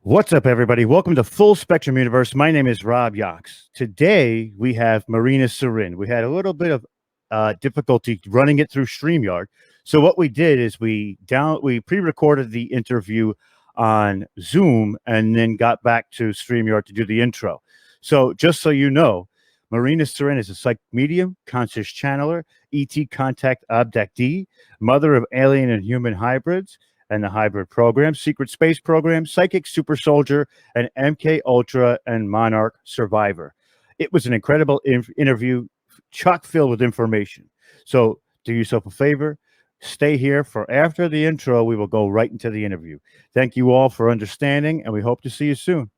What's up, everybody? Welcome to Full Spectrum Universe. My name is Rob Yox. Today we have Marina Seren. We had a little bit of difficulty running it through StreamYard. So what we did is we pre-recorded the interview on Zoom and then got back to StreamYard to do the intro. So just so you know, Marina Seren is a psychic medium, conscious channeler, ET contact abductee, mother of alien and human hybrids, and the hybrid program, secret space program, psychic super soldier, and Enkei Ultra and Monarch survivor. It was an incredible interview, chock filled with information. So do yourself a favor, stay here for after the intro. We will go right into the interview. Thank you all for understanding, and we hope to see you soon.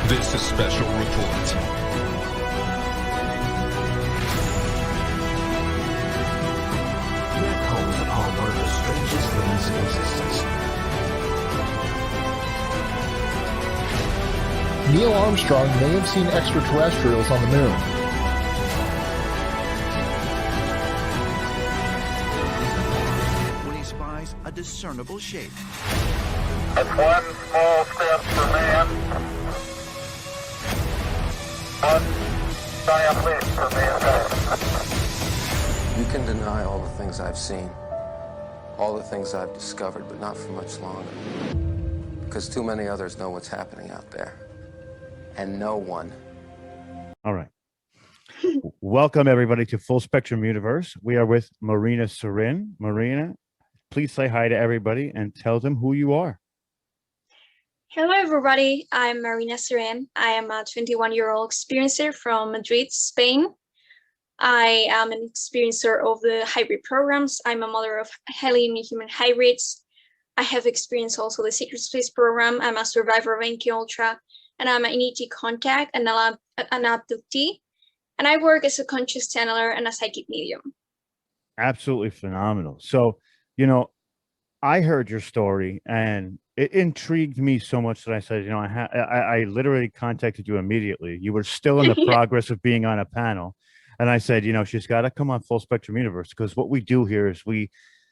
This is Special Report. Here comes upon one of the strangest things in existence. Neil Armstrong may have seen extraterrestrials on the moon. When he spies a discernible shape. It's one small step for man, one giant leap for mankind. You can deny all the things I've seen, all the things I've discovered, but not for much longer. Because too many others know what's happening out there. And no one. All right. Welcome, everybody, to Full Spectrum Universe. We are with Marina Seren. Marina, please say hi to everybody and tell them who you are. Hello, everybody. I'm Marina Seren. I am a 21-year-old experiencer from Madrid, Spain. I am an experiencer of the hybrid programs. I'm a mother of alien and human hybrids. I have experienced also the secret space program. I'm a survivor of Enkei Ultra, and I'm an ET contact and an abductee. And I work as a conscious channeler and a psychic medium. Absolutely phenomenal. So, I heard your story and it intrigued me so much that I said, I literally contacted you immediately. You were still in the progress of being on a panel. And I said, she's got to come on Full Spectrum Universe, because what we do here is we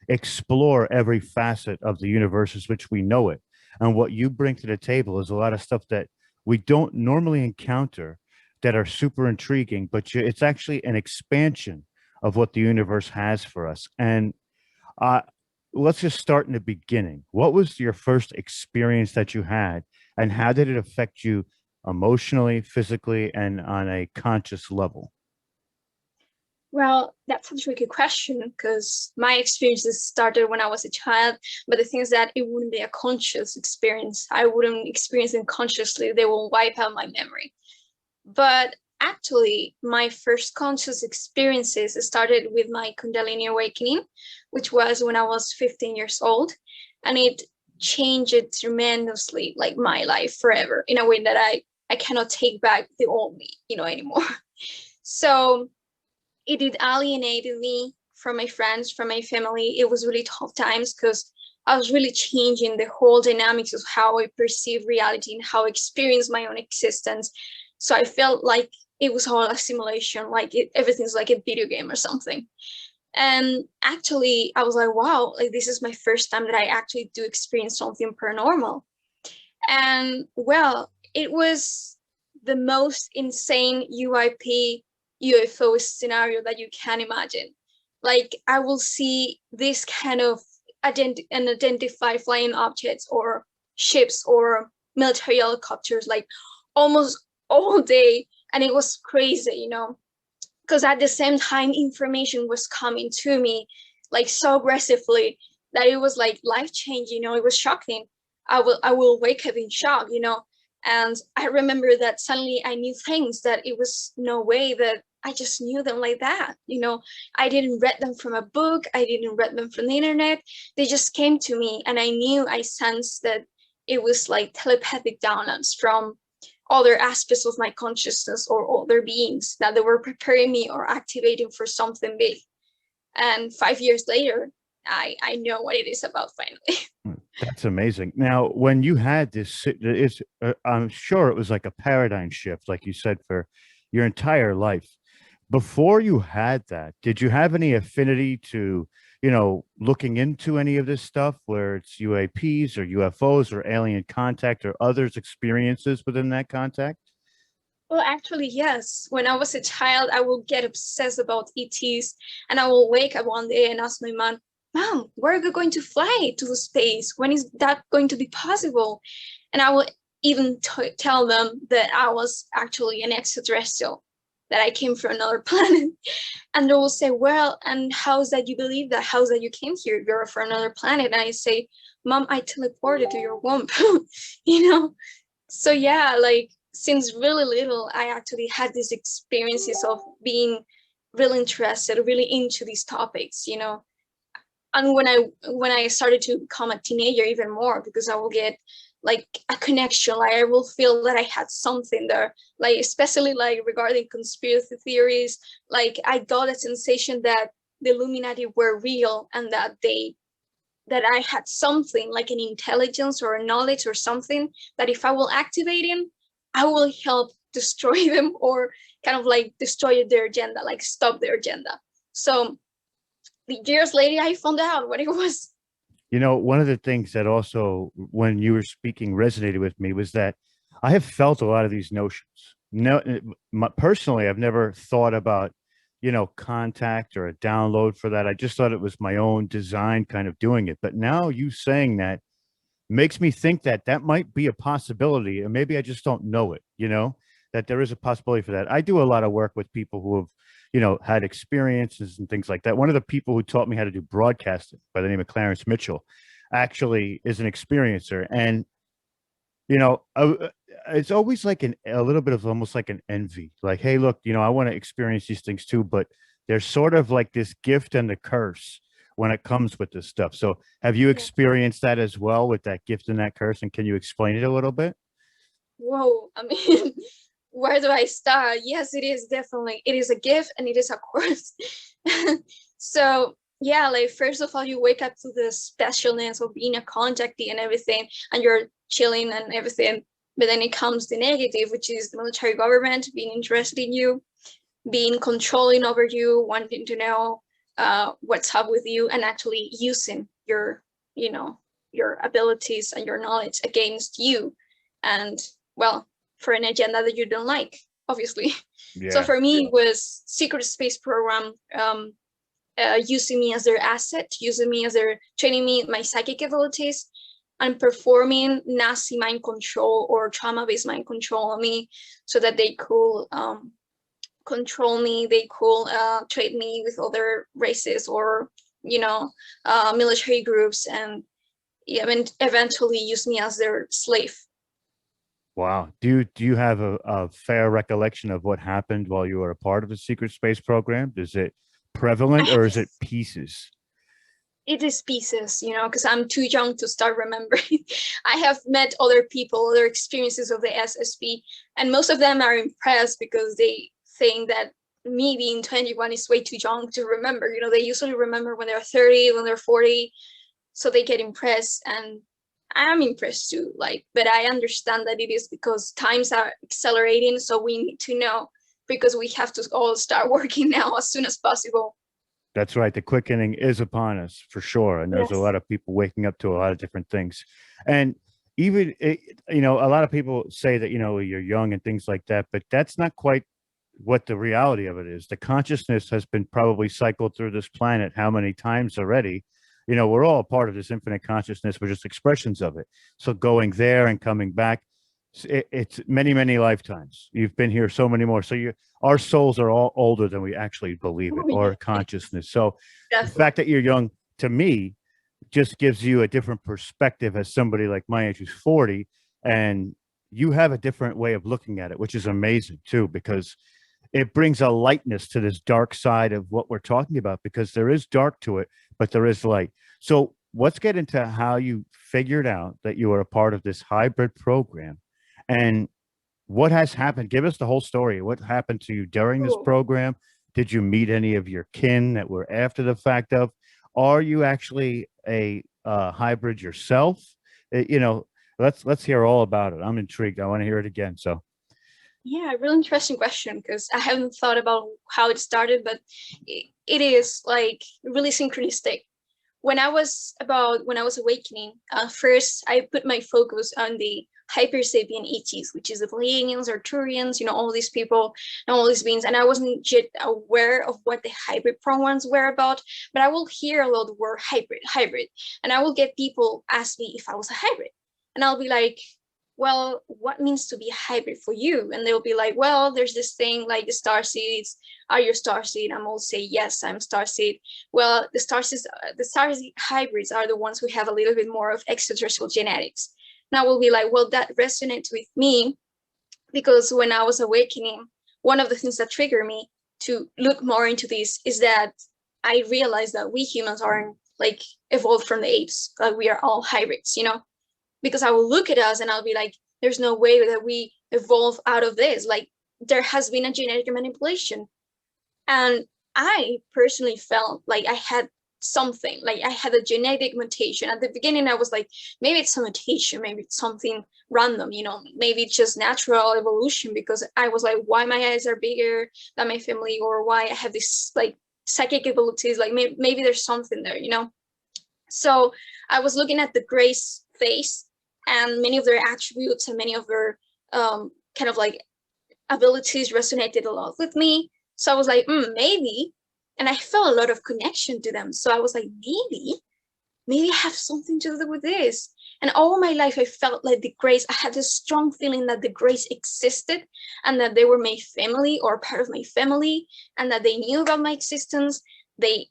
explore every facet of the universe as which we know it. And what you bring to the table is a lot of stuff that we don't normally encounter that are super intriguing, but it's actually an expansion of what the universe has for us. And let's just start in the beginning. What was your first experience that you had, and how did it affect you emotionally, physically, and on a conscious level? Well, that's a tricky question, because my experiences started when I was a child, but the thing is that it wouldn't be a conscious experience. I wouldn't experience them consciously. They will wipe out my memory. But actually, my first conscious experiences started with my Kundalini awakening, which was when I was 15 years old. And it changed it tremendously, like my life forever, in a way that I cannot take back the old me, anymore. So it did alienated me from my friends, from my family. It was really tough times, because I was really changing the whole dynamics of how I perceive reality and how I experience my own existence. So I felt like it was all a simulation, like everything's like a video game or something. And actually, I was like, wow, like this is my first time that I actually do experience something paranormal. And well, it was the most insane UFO scenario that you can imagine. Like, I will see this kind of unidentified flying objects or ships or military helicopters, like almost all day. And it was crazy, because at the same time, information was coming to me like so aggressively that it was like life-changing. It was shocking. I will wake up in shock, and I remember that suddenly I knew things that it was no way that I just knew them like that. I didn't read them from a book. I didn't read them from the internet. They just came to me, and I sensed that it was like telepathic downloads from other aspects of my consciousness or other beings, that they were preparing me or activating for something big. And 5 years later, I know what it is about finally. That's amazing. Now, when you had this, I'm sure it was like a paradigm shift, like you said, for your entire life. Before you had that, did you have any affinity to, looking into any of this stuff, where it's UAPs or UFOs or alien contact or others' experiences within that contact? Well, actually, yes. When I was a child, I would get obsessed about ETs, and I will wake up one day and ask my mom, "Mom, where are we going to fly to the space? When is that going to be possible?" And I will even tell them that I was actually an extraterrestrial, that I came from another planet. And they will say, "Well, and how's that you believe that? How's that you came here? You're from another planet." And I say, "Mom, I teleported to your womb." you know? So yeah, like since really little, I actually had these experiences of being really interested, really into these topics. And when I started to become a teenager, even more, because I will get like a connection, like I will feel that I had something there, like especially like regarding conspiracy theories. Like I got a sensation that the Illuminati were real, and that I had something like an intelligence or a knowledge or something that if I will activate it, I will help destroy them, or kind of like destroy their agenda, like stop their agenda. So years later, I found out what it was. One of the things that also, when you were speaking, resonated with me was that I have felt a lot of these notions. No, personally, I've never thought about, contact or a download for that. I just thought it was my own design kind of doing it. But now you saying that makes me think that that might be a possibility, and maybe I just don't know it, that there is a possibility for that. I do a lot of work with people who have, had experiences and things like that. One of the people who taught me how to do broadcasting, by the name of Clarence Mitchell, actually is an experiencer. And, it's always like a little bit of almost like an envy, like, hey, look, I want to experience these things too, but there's sort of like this gift and the curse when it comes with this stuff. So have you experienced that as well, with that gift and that curse? And can you explain it a little bit? Whoa, I mean, where do I start? Yes, it is definitely. It is a gift and it is a curse. So yeah, like first of all, you wake up to the specialness of being a contactee and everything, and you're chilling and everything. But then it comes the negative, which is the military government being interested in you, being controlling over you, wanting to know what's up with you, and actually using your abilities and your knowledge against you, and well, for an agenda that you don't like, obviously. Yeah. So for me, it was secret space program, using me as their asset, using me as their training me my psychic abilities, and performing Nazi mind control or trauma-based mind control on me, so that they could control me, they could trade me with other races or military groups, and even eventually use me as their slave. Wow. Do you have a fair recollection of what happened while you were a part of the secret space program? Is it prevalent or is it pieces? It is pieces, because I'm too young to start remembering. I have met other people, other experiences of the SSP, and most of them are impressed because they think that me being 21 is way too young to remember. They usually remember when they're 30, when they're 40, so they get impressed, and I'm impressed too. But I understand that it is because times are accelerating, so we need to know, because we have to all start working now as soon as possible. That's right. The quickening is upon us for sure. And there's a lot of people waking up to a lot of different things. And even, a lot of people say that, you're young and things like that, but that's not quite what the reality of it is. The consciousness has been probably cycled through this planet how many times already? We're all a part of this infinite consciousness. We're just expressions of it. So going there and coming back, it's many, many lifetimes. You've been here so many more. So our souls are all older than we actually believe it, or consciousness. So the fact that you're young, to me, just gives you a different perspective as somebody like my age who's 40, and you have a different way of looking at it, which is amazing too, because it brings a lightness to this dark side of what we're talking about, because there is dark to it, but there is light. So let's get into how you figured out that you were a part of this hybrid program, and what has happened? Give us the whole story. What happened to you during this Cool. program? Did you meet any of your kin that were after the fact of? Are you actually a hybrid yourself? You know, let's hear all about it. I'm intrigued. I want to hear it again. So Yeah, really interesting question because I haven't thought about how it started, but it is like really synchronistic. When I was awakening, first I put my focus on the hypersapient ETs, which is the Pleiadians, Arcturians, all these people and all these beings. And I wasn't yet aware of what the hybrid pronouns were about, but I will hear a lot of the word hybrid. And I will get people ask me if I was a hybrid. And I'll be like, well, what means to be a hybrid for you? And they'll be like, well, there's this thing like the star seeds. Are you a star seed? I'm all say, yes, I'm star seed. Well, the star seed hybrids are the ones who have a little bit more of extraterrestrial genetics. And I will be like, well, that resonates with me because when I was awakening, one of the things that triggered me to look more into this is that I realized that we humans aren't like evolved from the apes. Like we are all hybrids, because I will look at us and I'll be like, there's no way that we evolve out of this. Like there has been a genetic manipulation. And I personally felt like I had something, like I had a genetic mutation. At the beginning, I was like, maybe it's a mutation, maybe it's something random, maybe it's just natural evolution, because I was like, why my eyes are bigger than my family, or why I have this like psychic abilities, like maybe there's something there, So I was looking at the Grace face and many of their attributes and many of their kind of like abilities resonated a lot with me. So I was like, maybe. And I felt a lot of connection to them. So I was like, maybe I have something to do with this. And all my life, I felt like the Grace, I had this strong feeling that the Grace existed and that they were my family or part of my family and that they knew about my existence. They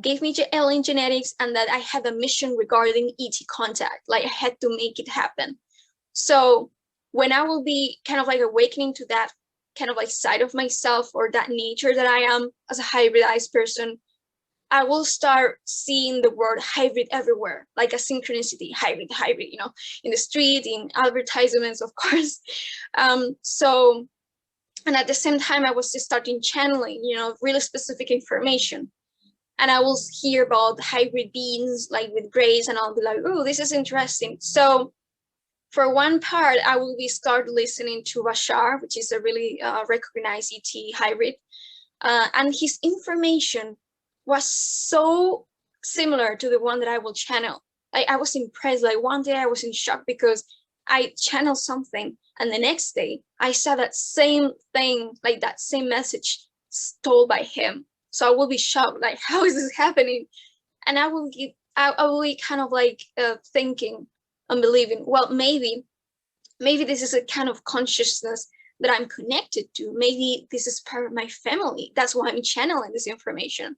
gave me alien genetics and that I had a mission regarding ET contact. Like I had to make it happen. So when I will be kind of like awakening to that kind of like side of myself or that nature that I am as a hybridized person, I will start seeing the word hybrid everywhere, like a synchronicity, hybrid, in the street, in advertisements, of course. So, and at the same time, I was just starting channeling, really specific information. And I will hear about hybrid beings like with Grace, and I'll be like, oh, this is interesting. So for one part, I will be start listening to Bashar, which is a really recognized ET hybrid. And his information was so similar to the one that I will channel. Like I was impressed. Like one day I was in shock because I channeled something, and the next day I saw that same thing, like that same message told by him. So I will be shocked, like, how is this happening? And I will be kind of like thinking and believing, well, maybe this is a kind of consciousness that I'm connected to. Maybe this is part of my family. That's why I'm channeling this information.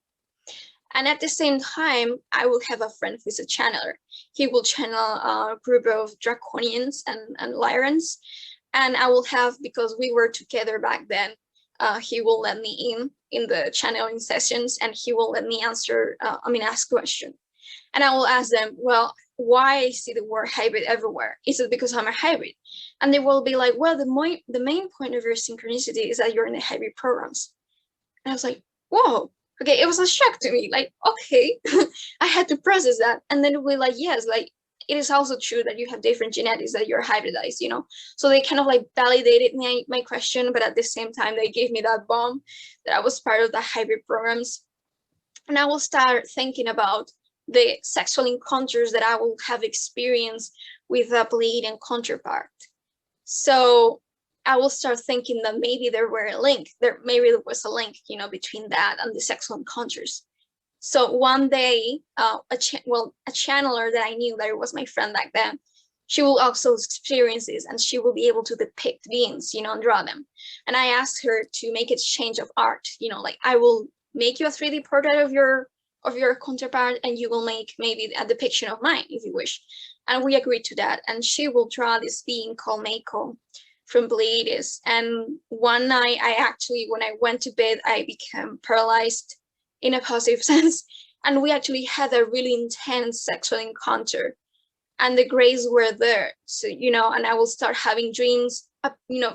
And at the same time, I will have a friend who's a channeler. He will channel a group of Draconians and Lyrans. And I will have, because we were together back then, he will let me in the channeling sessions, and he will let me ask questions. And I will ask them, well, why I see the word hybrid everywhere? Is it because I'm a hybrid? And they will be like, well, the main point of your synchronicity is that you're in the hybrid programs. And I was like, whoa, okay, it was a shock to me. Like, okay, I had to process that. And then it will be like, yes, like it is also true that you have different genetics, that you're hybridized, So they kind of like validated my question, but at the same time, they gave me that bomb that I was part of the hybrid programs. And I will start thinking about the sexual encounters that I will have experienced with a Pleiadian counterpart. So I will start thinking that maybe there was a link, between that and the sexual encounters. So one day, a channeler that I knew, that it was my friend back then, she will also experience this, and she will be able to depict beings, and draw them. And I asked her to make a change of art, like I will make you a 3D portrait of your counterpart, and you will make maybe a depiction of mine if you wish. And we agreed to that. And she will draw this being called Mako from Atlantis. And one night, when I went to bed, I became paralyzed in a positive sense. And we actually had a really intense sexual encounter. and the grays were there. So, and I will start having dreams,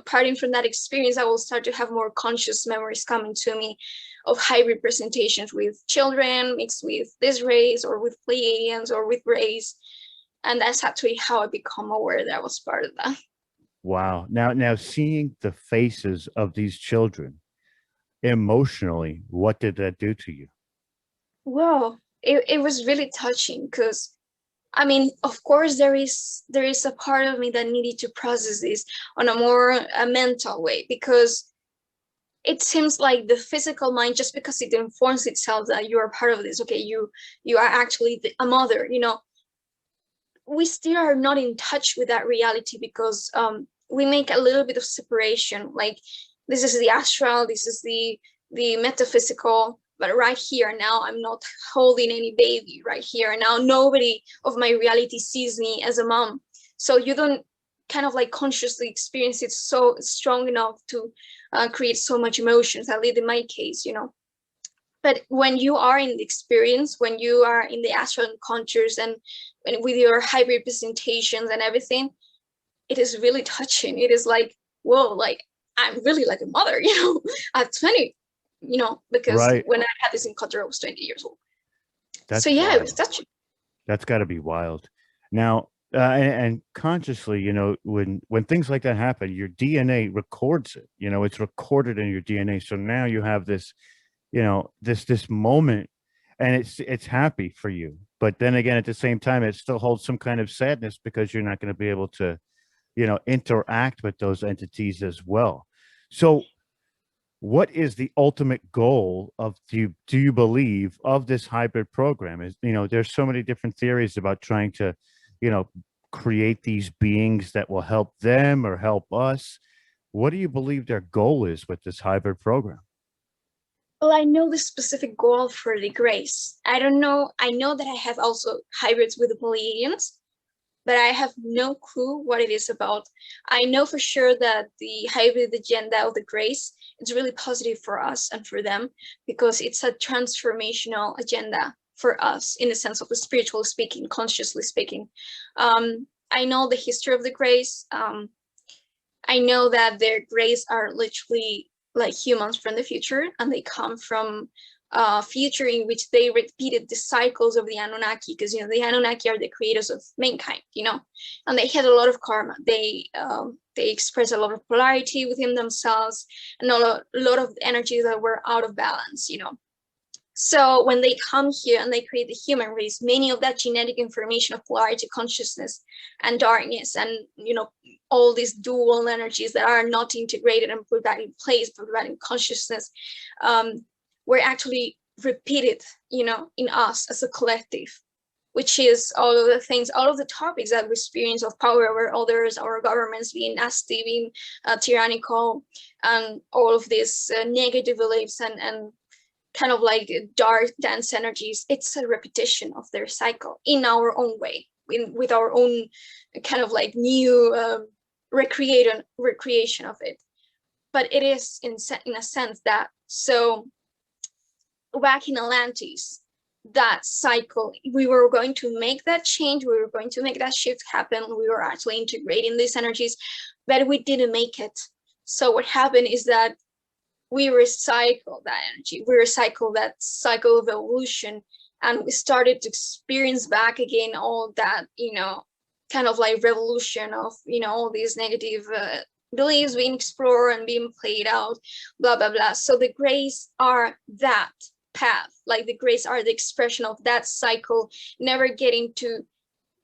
parting from that experience, I will start to have more conscious memories coming to me of hybrid presentations with children mixed with this race or with Pleiadians or with race. And that's actually how I become aware that I was part of that. Wow. Now seeing the faces of these children emotionally, what did that do to you? Well, it was really touching because I mean, of course, there is a part of me that needed to process this on a more mental way, because it seems like the physical mind, just because it informs itself that you are part of this, okay, you are actually a mother, we still are not in touch with that reality, because we make a little bit of separation. Like, this is the astral, this is the metaphysical, but right here now I'm not holding any baby. Right here now nobody of my reality sees me as a mom, so you don't kind of like consciously experience it so strong enough to create so much emotions, at least in my case. But when you are in the experience, when you are in the astral conscious and with your hybrid presentations and everything, it is really touching. It is like, whoa, like I'm really like a mother, at 20, because Right. when I had this encounter, I was 20 years old. That's So yeah, it was wild. touching. That's got to be wild. Now, and consciously, when things like that happen, your DNA records it. It's recorded in your DNA. So now you have this, this moment, and it's happy for you. But then again, at the same time, it still holds some kind of sadness, because you're not going to be able to, interact with those entities as well. So what is the ultimate goal of, do you believe, of this hybrid program? Is, there's so many different theories about trying to, create these beings that will help them or help us. What do you believe their goal is with this hybrid program? Well, I know the specific goal for the grace. I don't know. I know that I have also hybrids with the Pleiadians, but I have no clue what it is about. I know for sure that the hybrid agenda of the grace is really positive for us and for them, because it's a transformational agenda for us in the sense of the spiritual speaking, consciously speaking. I know the history of the grace. I know that their grace are literally like humans from the future, and they come from a future in which they repeated the cycles of the Anunnaki, because the Anunnaki are the creators of mankind, and they had a lot of karma. They express a lot of polarity within themselves, and a lot of energies that were out of balance. So when they come here and they create the human race, many of that genetic information of polarity, consciousness, and darkness, and all these dual energies that are not integrated and put back in place, put back in consciousness, were actually repeated, in us as a collective, which is all of the things, all of the topics that we experience of power over others, our governments being nasty, being tyrannical, and all of these negative beliefs and kind of like dark, dense energies. It's a repetition of their cycle in our own way, with our own kind of like new recreation of it. But it is in a sense that, so back in Atlantis, that cycle, we were going to make that change, we were going to make that shift happen, we were actually integrating these energies, but we didn't make it. So what happened is that we recycle that energy, we recycle that cycle of evolution, and we started to experience back again all that, kind of like revolution of, all these negative beliefs being explored and being played out, blah, blah, blah. So the grays are that path, like the grays are the expression of that cycle, never getting to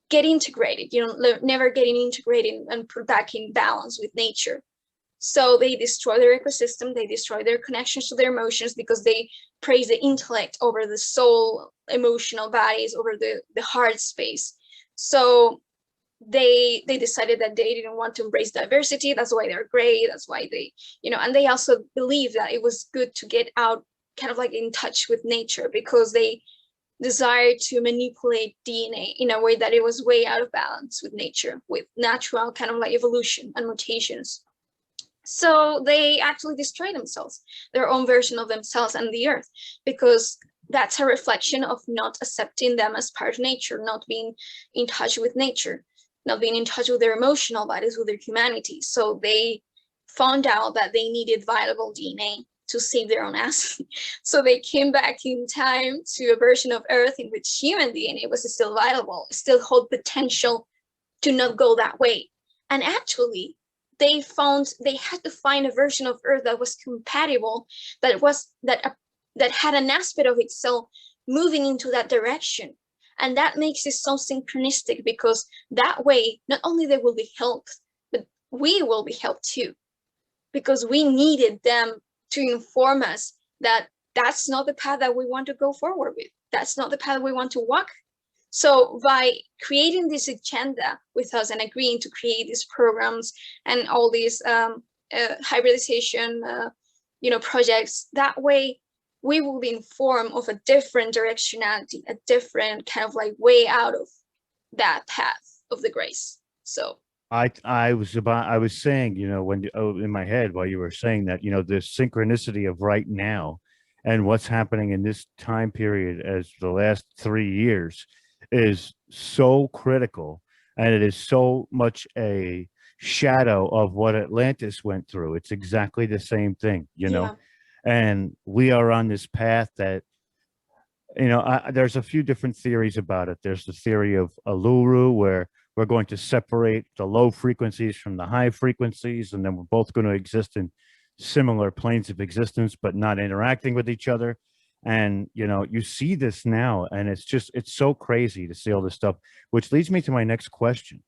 get integrated, never getting integrated and put back in balance with nature. So they destroy their ecosystem, they destroy their connections to their emotions, because they praise the intellect over the soul, emotional bodies over the heart space. So they decided that they didn't want to embrace diversity. That's why they're gray. That's why they, and they also believe that it was good to get out, kind of like in touch with nature, because they desired to manipulate DNA in a way that it was way out of balance with nature, with natural kind of like evolution and mutations. So they actually destroy themselves, their own version of themselves and the earth, because that's a reflection of not accepting them as part of nature, not being in touch with nature, not being in touch with their emotional bodies, with their humanity. So they found out that they needed viable DNA to save their own ass. So they came back in time to a version of Earth in which human DNA was still viable, still hold potential to not go that way. And actually, they had to find a version of Earth that was compatible, that had an aspect of itself moving into that direction. And that makes it so synchronistic, because that way, not only they will be helped, but we will be helped too, because we needed them to inform us that that's not the path that we want to go forward with. That's not the path we want to walk. So by creating this agenda with us and agreeing to create these programs and all these hybridization, projects, that way we will be informed of a different directionality, a different kind of like way out of that path of the grace. So I was saying, in my head while you were saying that, the synchronicity of right now and what's happening in this time period as the last 3 years is so critical, and it is so much a shadow of what Atlantis went through. It's exactly the same thing, yeah. and we are on this path that, there's a few different theories about it. There's the theory of Uluru, where we're going to separate the low frequencies from the high frequencies, and then we're both going to exist in similar planes of existence, but not interacting with each other. And, you see this now, and it's so crazy to see all this stuff, which leads me to my next question.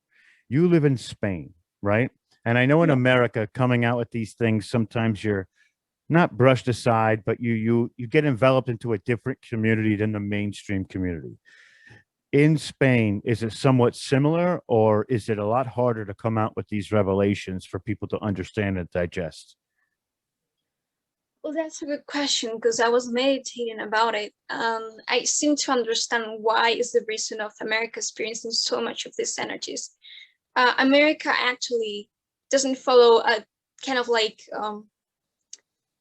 You live in Spain, right? And I know in America, coming out with these things, sometimes you're not brushed aside, but you get enveloped into a different community than the mainstream community. In Spain, is it somewhat similar, or is it a lot harder to come out with these revelations for people to understand and digest? Well, that's a good question, because I was meditating about it. I seem to understand why is the reason of America experiencing so much of these energies. America actually doesn't follow a kind of like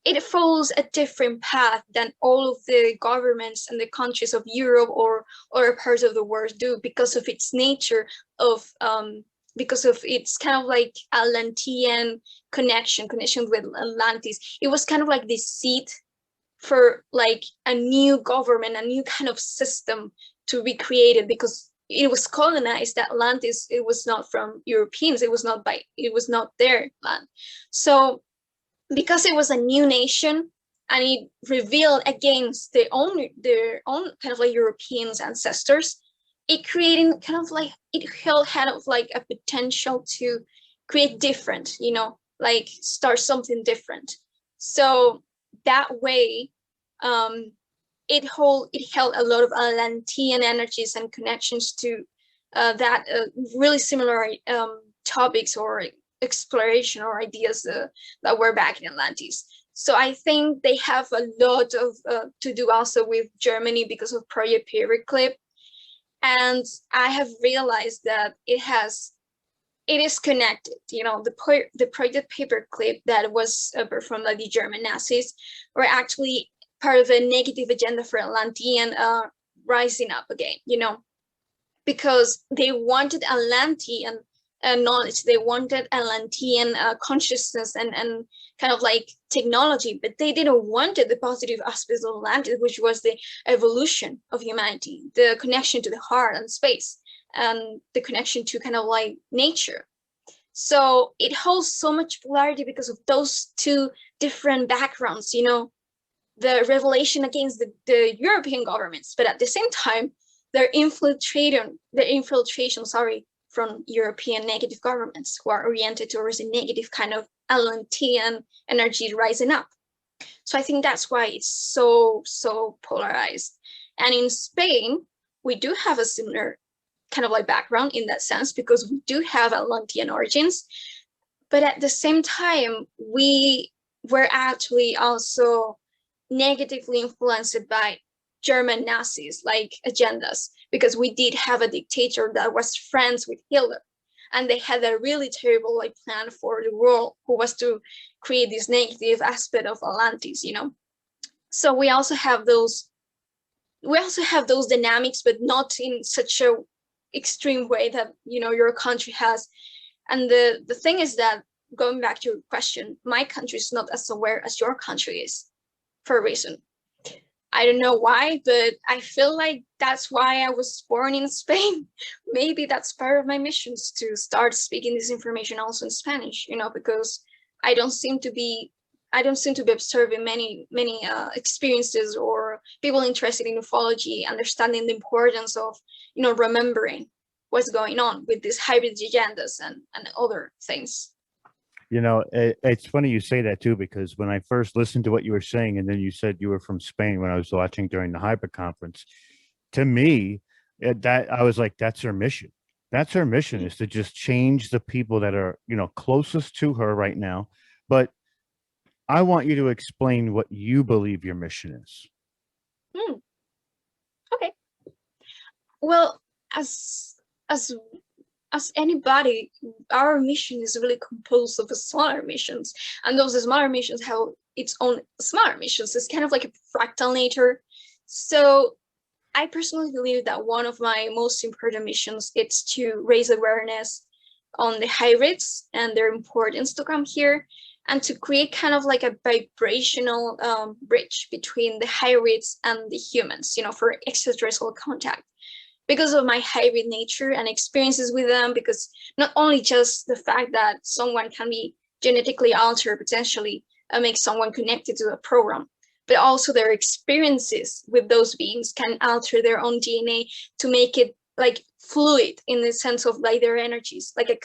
it follows a different path than all of the governments and the countries of Europe or other parts of the world do, because of its nature of because of its kind of like Atlantean connection with Atlantis. It was kind of like this seed for like a new government, a new kind of system to be created, because it was colonized. Atlantis, it was not from Europeans, it was not their land. So because it was a new nation and it revealed against their own kind of like Europeans ancestors, it created kind of like, it held kind of like a potential to create different, like start something different. So that way, it held a lot of Atlantean energies and connections to that really similar topics or exploration or ideas that were back in Atlantis. So I think they have a lot of to do also with Germany because of Project Paperclip. And I have realized that it is connected. The Project Paperclip that was performed by the German Nazis were actually part of a negative agenda for Atlantean rising up again, because they wanted Atlantean knowledge, they wanted Atlantean consciousness and kind of like technology, but they didn't want the positive aspects of Atlantis, which was the evolution of humanity, the connection to the heart and space, and the connection to kind of like nature. So it holds so much polarity because of those two different backgrounds, the revelation against the European governments, but at the same time, their infiltration, from European negative governments who are oriented towards a negative kind of Atlantean energy rising up. So I think that's why it's so polarized. And in Spain, we do have a similar kind of like background in that sense, because we do have Atlantean origins, but at the same time, we were actually also negatively influenced by German Nazis like agendas, because we did have a dictator that was friends with Hitler, and they had a really terrible like plan for the world, who was to create this negative aspect of Atlantis. So we also have those we also have those dynamics, but not in such a extreme way that, you know, your country has. And the thing is that, going back to your question, my country is not as aware as your country is, for a reason. I don't know why, but I feel like that's why I was born in Spain. Maybe that's part of my missions, to start speaking this information also in Spanish, you know, because I don't seem to be observing many experiences or people interested in ufology, understanding the importance of, you know, remembering what's going on with these hybrid agendas and other things. You know, it's funny you say that too, because when I first listened to what you were saying, and then you said you were from Spain when I was watching during the hybrid conference, to me, that I was like, that's her mission. That's her mission, is to just change the people that are, you know, closest to her right now. But I want you to explain what you believe your mission is. Okay. Well, as as anybody, our mission is really composed of smaller missions, and those smaller missions have its own smaller missions. It's kind of like a fractal nature. So I personally believe that one of my most important missions is to raise awareness on the hybrids and their importance to come here, and to create kind of like a vibrational bridge between the hybrids and the humans, you know, for extraterrestrial contact. Because of my hybrid nature and experiences with them, because not only just the fact that someone can be genetically altered potentially make someone connected to a program, but also their experiences with those beings can alter their own DNA to make it like fluid, in the sense of like their energies, like a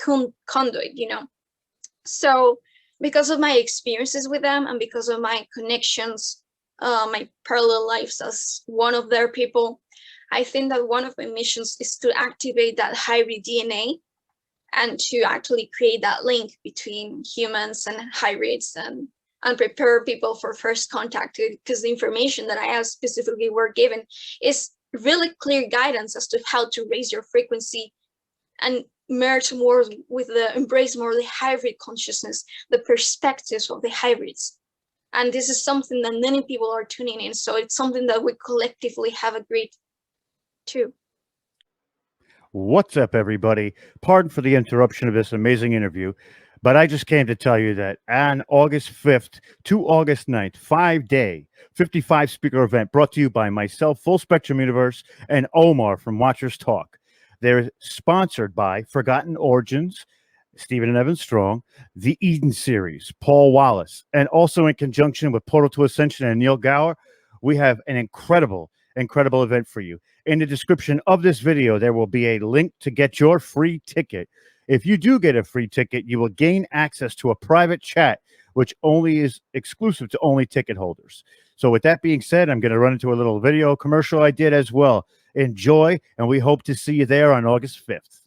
conduit, you know. So because of my experiences with them, and because of my connections, my parallel lives as one of their people, I think that one of my missions is to activate that hybrid DNA, and to actually create that link between humans and hybrids, and prepare people for first contact, because the information that I have specifically were given is really clear guidance as to how to raise your frequency and merge more with embrace more the hybrid consciousness, the perspectives of the hybrids. And this is something that many people are tuning in. So it's something that we collectively have agreed to. What's up, everybody? Pardon for the interruption of this amazing interview, but I just came to tell you that on August 5th to August 9th, 5-day, 55 speaker event brought to you by myself, Full Spectrum Universe, and Omar from Watchers Talk. They're sponsored by Forgotten Origins, Stephen and Evan Strong, the Eden series, Paul Wallace, and also in conjunction with Portal to Ascension and Neil Gower, we have an incredible event for you. In the description of this video, there will be a link to get your free ticket. If you do get a free ticket, you will gain access to a private chat, which only is exclusive to only ticket holders. So with that being said, I'm going to run into a little video commercial I did as well. Enjoy, and we hope to see you there on August 5th.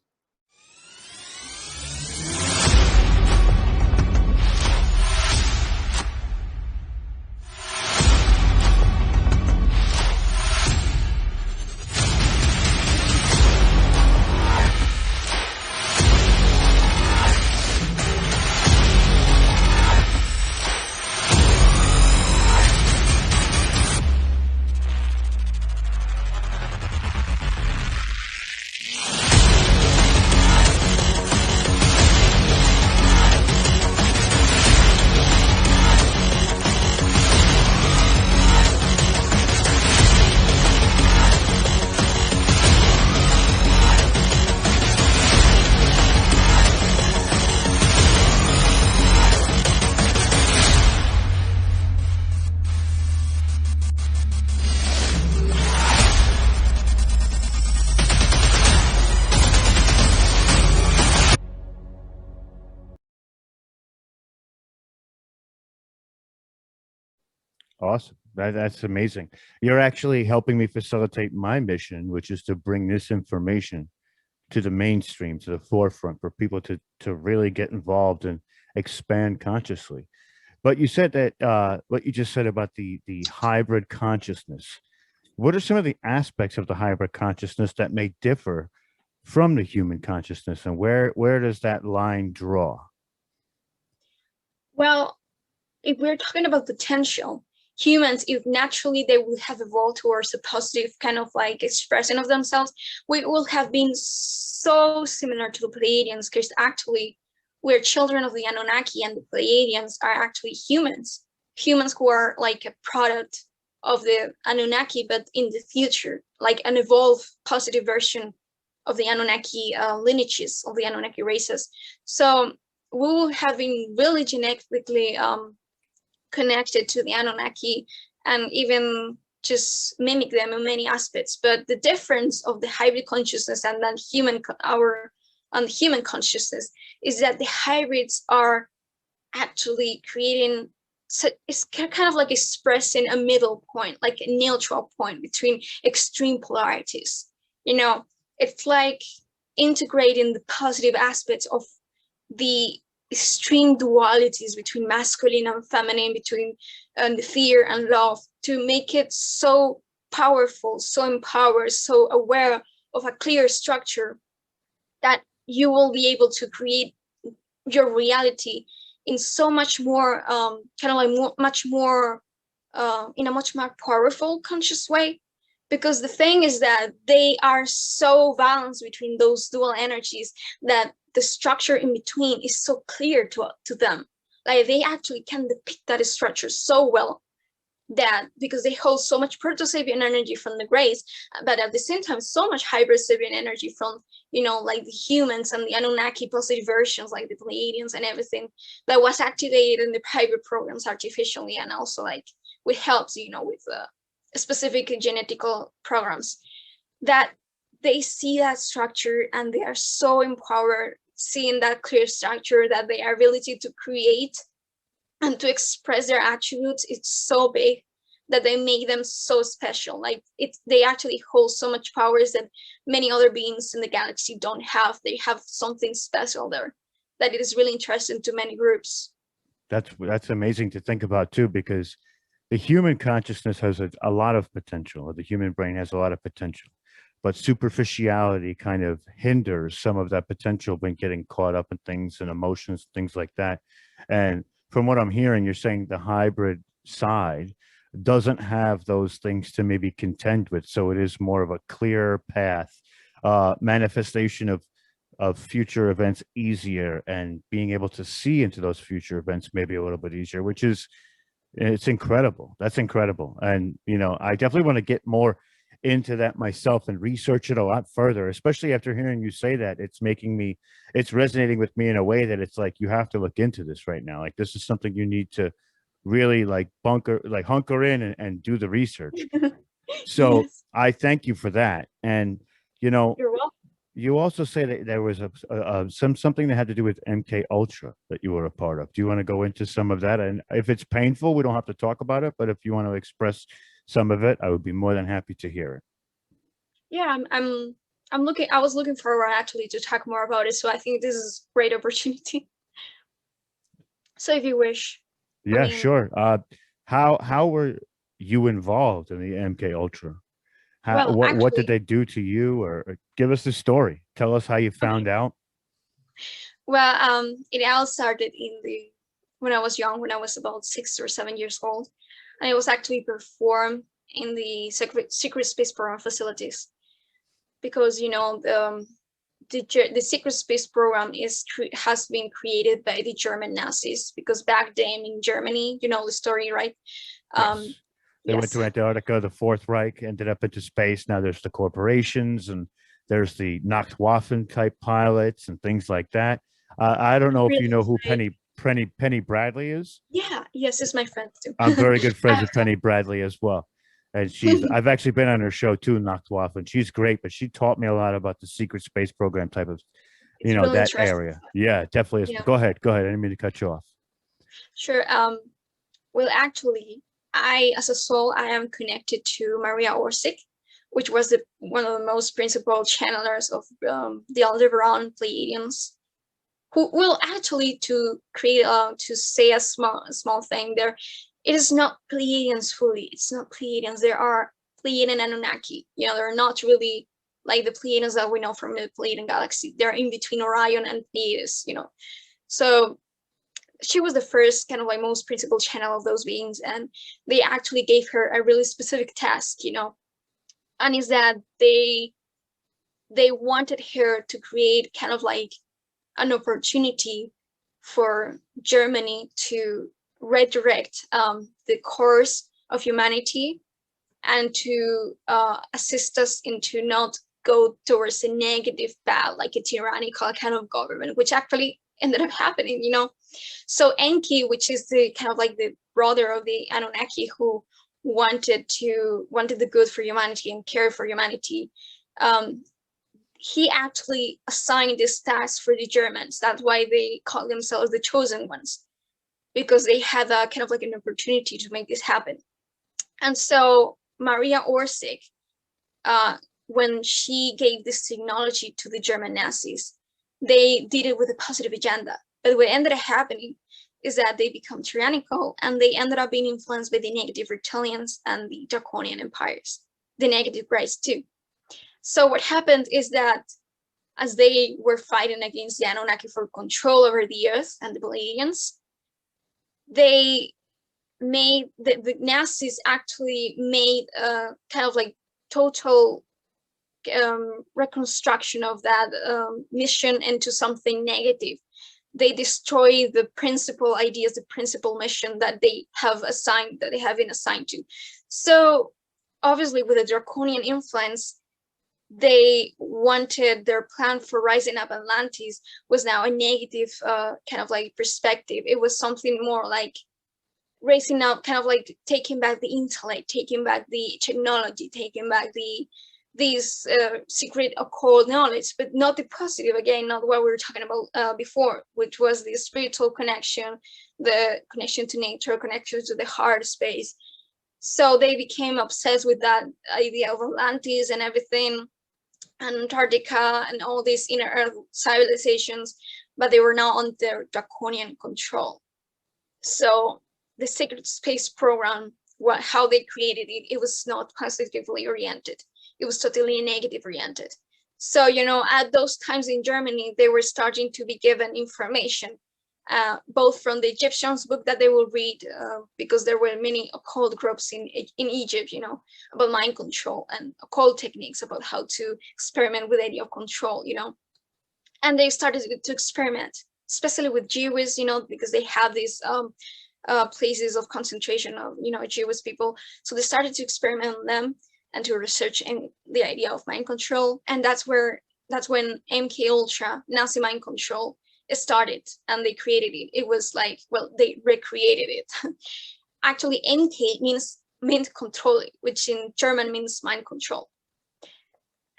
Awesome. That's amazing. You're actually helping me facilitate my mission, which is to bring this information to the mainstream, to the forefront, for people to really get involved and expand consciously. But you said that what you just said about the hybrid consciousness. What are some of the aspects of the hybrid consciousness that may differ from the human consciousness, and where does that line draw? Well, if we're talking about potential, humans, if naturally they would have evolved towards a positive kind of like expression of themselves, we will have been so similar to the Pleiadians, because actually we're children of the Anunnaki, and the Pleiadians are actually humans who are like a product of the Anunnaki, but in the future, like an evolved positive version of the Anunnaki lineages, of the Anunnaki races. So we will have been really genetically connected to the Anunnaki, and even just mimic them in many aspects. But the difference of the hybrid consciousness and then human consciousness is that the hybrids are actually creating, so it's kind of like expressing a middle point, like a neutral point between extreme polarities. You know, it's like integrating the positive aspects of the extreme dualities between masculine and feminine, between the fear and love, to make it so powerful, so empowered, so aware of a clear structure that you will be able to create your reality in so much more kind of like much more in a much more powerful conscious way. Because the thing is that they are so balanced between those dual energies that the structure in between is so clear to them. Like they actually can depict that structure so well, that because they hold so much proto-Sabian energy from the Greys, but at the same time so much hybrid Sabian energy from, you know, like the humans and the Anunnaki positive versions, like the Pleiadians and everything, that was activated in the hybrid programs artificially, and also like with helps, you know, with specific genetical programs, that they see that structure and they are so empowered, seeing that clear structure, that their ability to create and to express their attributes, it's so big that they make them so special. Like they actually hold so much powers that many other beings in the galaxy don't have. They have something special there that it is really interesting to many groups. That's amazing to think about too, because the human consciousness has a lot of potential, or the human brain has a lot of potential, but superficiality kind of hinders some of that potential when getting caught up in things and emotions, things like that. And from what I'm hearing, you're saying the hybrid side doesn't have those things to maybe contend with. So it is more of a clear path, manifestation of future events easier, and being able to see into those future events maybe a little bit easier, which is, it's incredible. That's incredible. And, you know, I definitely want to get more into that myself and research it a lot further, especially after hearing you say that. It's resonating with me in a way that it's like, you have to look into this right now. Like, this is something you need to really like hunker in and do the research. So Yes. I thank you for that. And, you know, You're welcome. you also say that there was something that had to do with Enkei Ultra that you were a part of. Do you want to go into some of that? And if it's painful, we don't have to talk about it. But if you want to express some of it, I would be more than happy to hear it. Yeah, I'm looking. I was looking forward actually to talk more about it. So I think this is a great opportunity. So if you wish. Yeah, mean, sure. How were you involved in the Enkei Ultra? well, What did actually, they do to you, or give us the story? Tell us how you found out. well, it all started when I was young, when I was about 6 or 7 years old, and it was actually performed in the secret space program facilities, because you know the secret space program has been created by the German Nazis, because back then in Germany, you know the story, right? Yes. They went Yes. to Antarctica, the Fourth Reich ended up into space. Now there's the corporations, and there's the Nachtwaffen type pilots and things like that. I don't know if you Really know who excited. Penny Bradley is. Yeah, yes, it's my friend too. I'm very good I friends have with Penny Bradley as well. And I've actually been on her show too, Nachtwaffen. She's great, but she taught me a lot about the secret space program type of, it's really that interesting. area. Yeah, definitely is. Yeah, Go ahead. I didn't mean to cut you off. sure. Well, actually, as a soul, I am connected to Maria Orsic, which was one of the most principal channelers of the Aldebaran Pleiadians, who will actually to create to say a small thing there. It is not Pleiadians fully. It's not Pleiadians. There are Pleiadian Anunnaki. You know, they're not really like the Pleiadians that we know from the Pleiadian galaxy. They're in between Orion and Pleiades. You know, so she was the first kind of like most principal channel of those beings, and they actually gave her a really specific task, you know, and is that they wanted her to create kind of like an opportunity for Germany to redirect the course of humanity and to assist us into not go towards a negative path, like a tyrannical kind of government, which actually ended up happening, you know. So Enki, which is the kind of like the brother of the Anunnaki, who wanted the good for humanity and care for humanity, he actually assigned this task for the Germans. That's why they call themselves the chosen ones, because they had a kind of like an opportunity to make this happen. And so Maria Orsic, when she gave this technology to the German Nazis, they did it with a positive agenda. But what ended up happening is that they become tyrannical, and they ended up being influenced by the negative reptilians and the draconian empires, the negative brides too. So what happened is that as they were fighting against the Anunnaki for control over the earth and the Pleiadians, they made the Nazis actually made a kind of like total reconstruction of that mission into something negative. They destroy the principal ideas, the principal mission that they have been assigned to. So obviously with the draconian influence, they wanted their plan for rising up Atlantis was now a negative kind of like perspective. It was something more like raising up, kind of like taking back the intellect, taking back the technology, taking back these secret occult knowledge, but not the positive, again, not what we were talking about before, which was the spiritual connection, the connection to nature, connection to the heart space. So they became obsessed with that idea of Atlantis and everything, Antarctica and all these inner earth civilizations, but they were now under draconian control. So the secret space program, how they created it, it was not positively oriented. It was totally negative oriented. So, you know, at those times in Germany, they were starting to be given information, both from the Egyptians book that they will read, because there were many occult groups in Egypt, you know, about mind control and occult techniques, about how to experiment with the idea of control, you know. And they started to experiment, especially with Jews, you know, because they have these places of concentration of, you know, Jewish people. So they started to experiment on them and to research in the idea of mind control. And that's when Enkei Ultra, Nazi mind control, started, and they created it. It was like, well, they recreated it. Actually, Enkei meant control, which in German means mind control.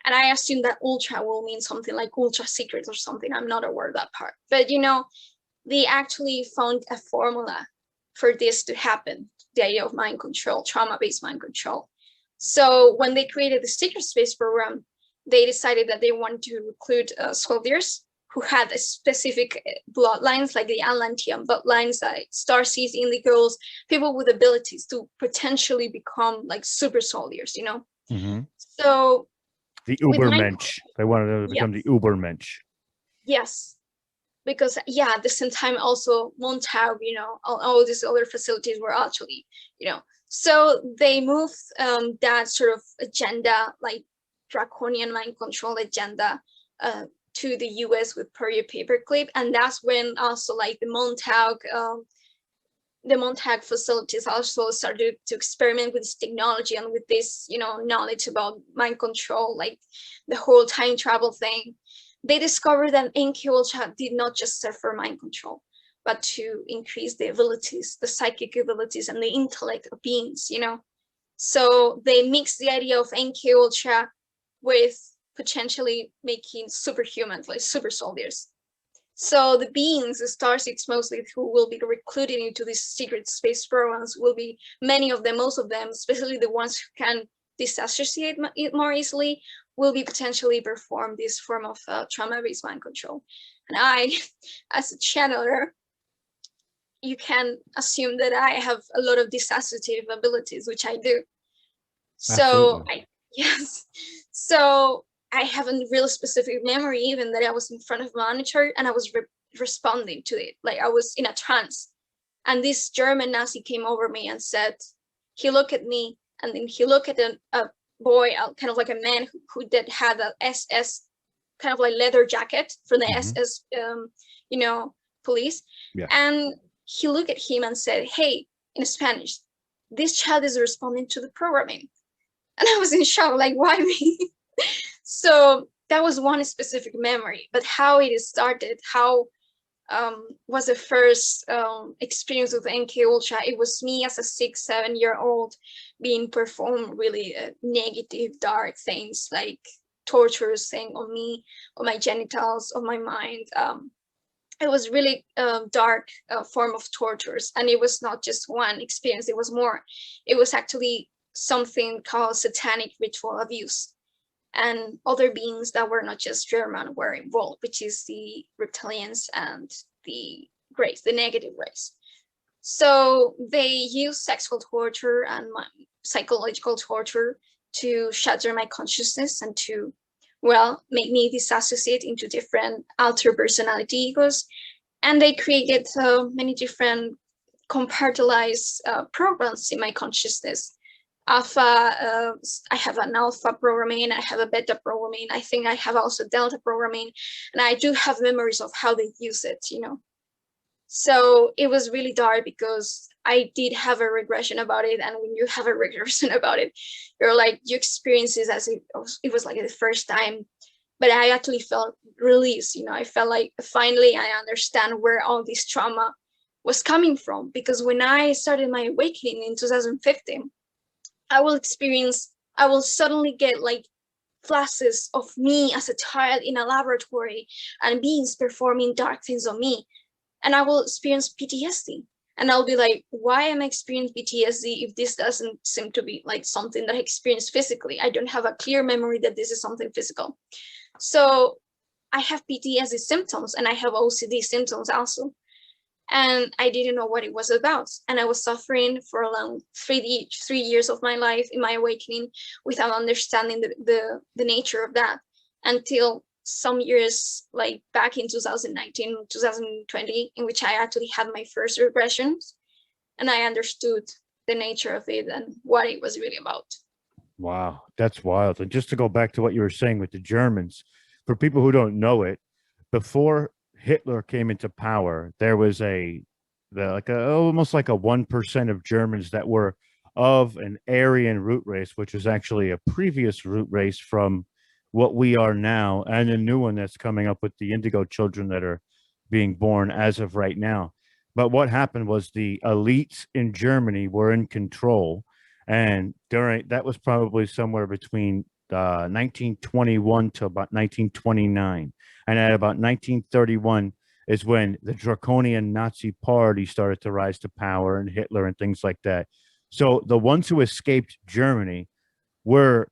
And I assume that ultra will mean something like ultra secret or something. I'm not aware of that part. But, you know, they actually found a formula for this to happen, the idea of mind control, trauma-based mind control. So when they created the secret space program, they decided that they wanted to recruit soldiers who had a specific bloodlines, like the Atlantean bloodlines, like starseeds, indigos, people with abilities to potentially become like super soldiers, you know? Mm-hmm. So the Ubermensch. They wanted to become the Ubermensch. Yes. Because, yeah, at the same time, also Montauk, you know, all these other facilities were actually, you know, so they moved that sort of agenda, like draconian mind control agenda, to the US with Project Paperclip. And that's when also like the Montauk facilities also started to experiment with this technology and with this, you know, knowledge about mind control, like the whole time travel thing. They discovered that Enkei Ultra did not just serve for mind control, but to increase the abilities, the psychic abilities and the intellect of beings, you know. So they mixed the idea of Enkei Ultra with potentially making superhumans, like super soldiers. So the beings, the starseeds mostly, who will be recruited into these secret space programs will be most of them, especially the ones who can disassociate it more easily, will be potentially perform this form of trauma-based mind control. And I, as a channeler, you can assume that I have a lot of disassociative abilities, which I do. So so I have a real specific memory, even that I was in front of a monitor and I was responding to it. Like I was in a trance. And this German Nazi came over me and said, he looked at me, and then he looked at a boy, kind of like a man who did have a SS kind of like leather jacket from the SS, police. Yeah. And he looked at him and said, hey, in Spanish, this child is responding to the programming. And I was in shock, like, why me? So that was one specific memory, but how it started, how was the first experience with Enkei Ultra. It was me as a 6-7-year-old being performed really negative, dark things like tortures thing on me, on my genitals, on my mind. It was really dark form of tortures, and it was not just one experience, it was more. It was actually something called satanic ritual abuse, and other beings that were not just German were involved, which is the reptilians and the race, the negative race. So they use sexual torture and psychological torture to shatter my consciousness and to, well, make me disassociate into different alter personality egos. And they created many different compartmentalized programs in my consciousness. Alpha, I have an alpha programming, I have a beta programming, I think I have also delta programming, and I do have memories of how they use it, So it was really dark because I did have a regression about it, and when you have a regression about it, you're like, you experience it as it was like the first time, but I actually felt release, I felt like finally I understand where all this trauma was coming from, because when I started my awakening in 2015, I will suddenly get like flashes of me as a child in a laboratory and beings performing dark things on me. And I will experience PTSD. And I'll be like, why am I experiencing PTSD if this doesn't seem to be like something that I experienced physically? I don't have a clear memory that this is something physical. So I have PTSD symptoms, and I have OCD symptoms also. And I didn't know what it was about. And I was suffering for around 3 years of my life in my awakening without understanding the nature of that, until some years like back in 2019, 2020, in which I actually had my first regressions, and I understood the nature of it and what it was really about. Wow, that's wild. And just to go back to what you were saying with the Germans, for people who don't know it, before Hitler came into power, there was almost like a 1% of Germans that were of an Aryan root race, which was actually a previous root race from what we are now, and a new one that's coming up with the indigo children that are being born as of right now. But what happened was the elites in Germany were in control, and that was probably somewhere between 1921 to about 1929. And at about 1931 is when the draconian Nazi party started to rise to power, and Hitler and things like that. So the ones who escaped Germany were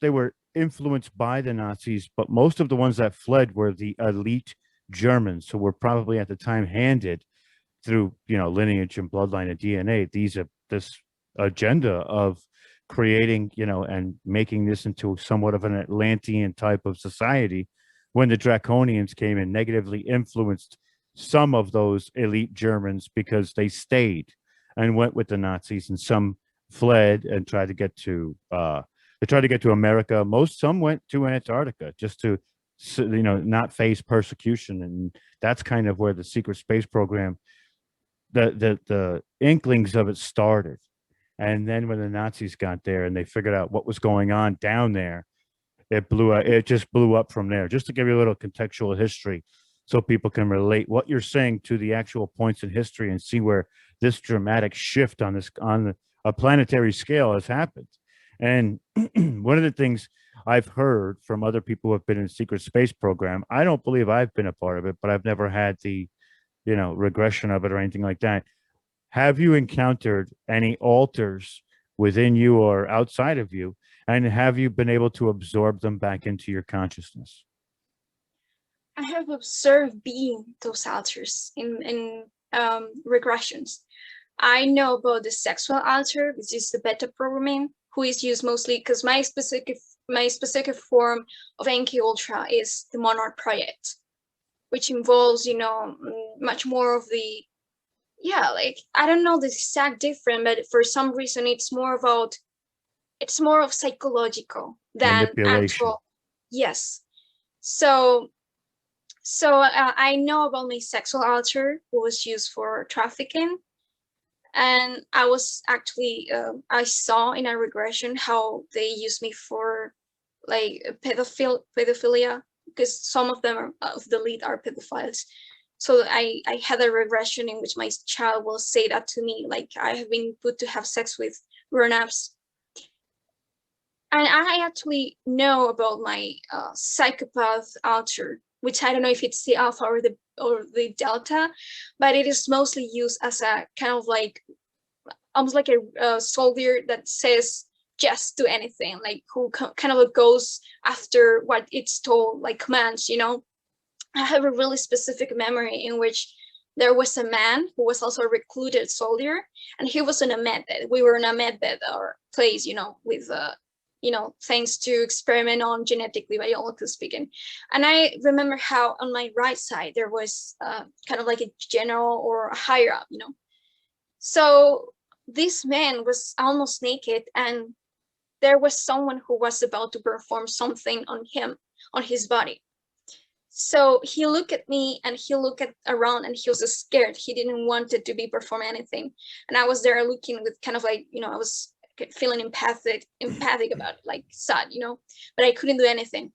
they were influenced by the Nazis, but most of the ones that fled were the elite Germans, who were probably at the time handed through, lineage and bloodline and DNA, this agenda of creating, and making this into somewhat of an Atlantean type of society. When the Draconians came and negatively influenced some of those elite Germans because they stayed and went with the Nazis, and some fled and tried to get to America. Some went to Antarctica just to not face persecution, and that's kind of where the secret space program, the inklings of it started. And then when the Nazis got there and they figured out what was going on down there, it just blew up from there. Just to give you a little contextual history so people can relate what you're saying to the actual points in history and see where this dramatic shift on a planetary scale has happened. And one of the things I've heard from other people who have been in the secret space program, I don't believe I've been a part of it, but I've never had the, regression of it or anything like that. Have you encountered any alters within you or outside of you? And have you been able to absorb them back into your consciousness? I have observed being those alters in regressions. I know about the sexual alter, which is the beta programming, who is used mostly because my specific form of Enkei Ultra is the Monarch Project. which involves, you know, much more of the, yeah, like, I don't know the exact difference, but for some reason it's more of psychological than Manipulation. actual. Yes. So I know about my sexual altar who was used for trafficking, and I was actually I saw in a regression how they use me for like pedophilia, because some of them of the lead are pedophiles. So I had a regression in which my child will say that to me, like, I have been put to have sex with grown-ups. And I actually know about my psychopath altar, which I don't know if it's the alpha or the delta, but it is mostly used as a kind of like almost like a soldier that says yes to anything, like who kind of goes after what it's told, like commands, you know. I have a really specific memory in which there was a man who was also a recluded soldier, and he was in a med bed. We were in a med bed or place, you know, with you know, things to experiment on genetically, biologically speaking. And I remember how on my right side there was kind of like a general or a higher up, you know. So this man was almost naked, and there was someone who was about to perform something on him, on his body. So he looked at me and he looked around, and he was scared. He didn't want it to be perform anything. And I was there looking with kind of like, you know, I was feeling empathic about it, like sad, you know, but I couldn't do anything.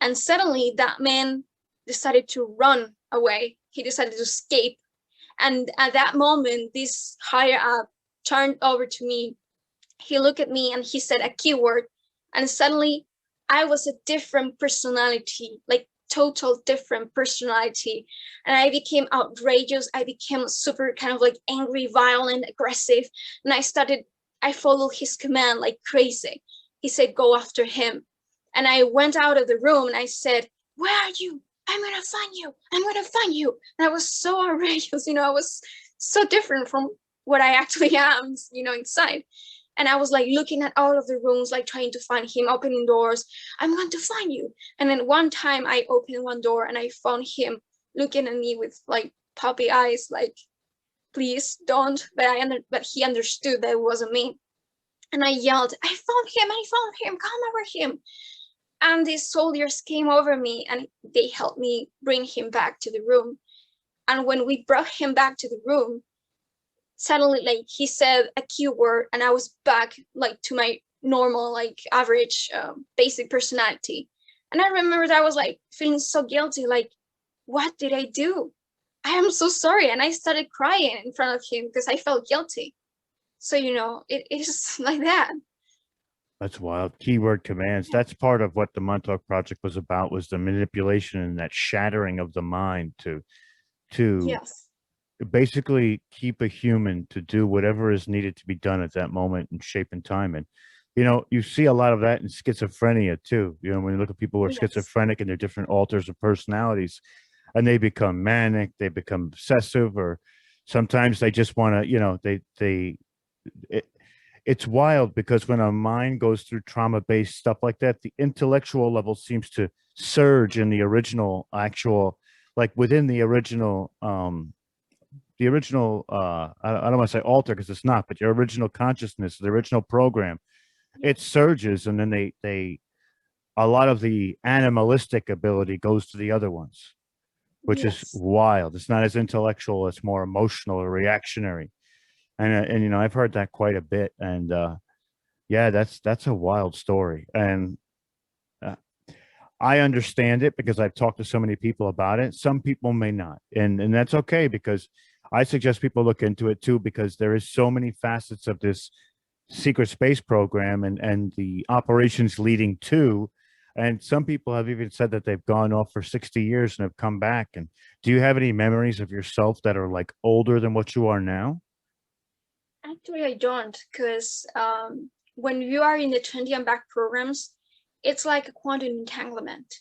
And suddenly that man decided to run away. He decided to escape. And at that moment, this higher up turned over to me. He looked at me and he said a keyword. And suddenly I was a different personality, like total different personality. And I became outrageous. I became super kind of like angry, violent, aggressive. And I followed his command like crazy. He said, go after him. And I went out of the room and I said, where are you? I'm going to find you. I'm going to find you. And I was so outrageous. You know, I was so different from what I actually am, you know, inside. And I was like looking at all of the rooms, like trying to find him, opening doors. I'm going to find you. And then one time I opened one door and I found him looking at me with like puppy eyes, like, please don't. But he understood that it wasn't me. And I yelled, I found him, come over him. And these soldiers came over me and they helped me bring him back to the room. And when we brought him back to the room, suddenly, like, he said a keyword and I was back like to my normal, like average, basic personality. And I remember that I was like feeling so guilty, like, what did I do? I am so sorry. And I started crying in front of him because I felt guilty. So, you know, it is like that. That's wild. Keyword commands. That's part of what the Montauk Project was about, was the manipulation and that shattering of the mind to Yes. basically keep a human to do whatever is needed to be done at that moment in shape and time. And, you know, you see a lot of that in schizophrenia too. You know, when you look at people who are Yes. schizophrenic and their different alters of personalities, and they become manic, they become obsessive, or sometimes they just want to, you know, it's wild because when a mind goes through trauma-based stuff like that, the intellectual level seems to surge in the original actual, like within the original I don't want to say alter because it's not, but your original consciousness, the original program, it surges, and then they a lot of the animalistic ability goes to the other ones, which is Yes. wild. It's not as intellectual, it's more emotional or reactionary. And you know, I've heard that quite a bit. And yeah, that's a wild story. And uh, I understand it because I've talked to so many people about it. Some people may not, and that's okay, because I suggest people look into it too, because there is so many facets of this secret space program and the operations leading to. And some people have even said that they've gone off for 60 years and have come back. And do you have any memories of yourself that are like older than what you are now? Actually, I don't, because when you are in the 20 and back programs, it's like a quantum entanglement.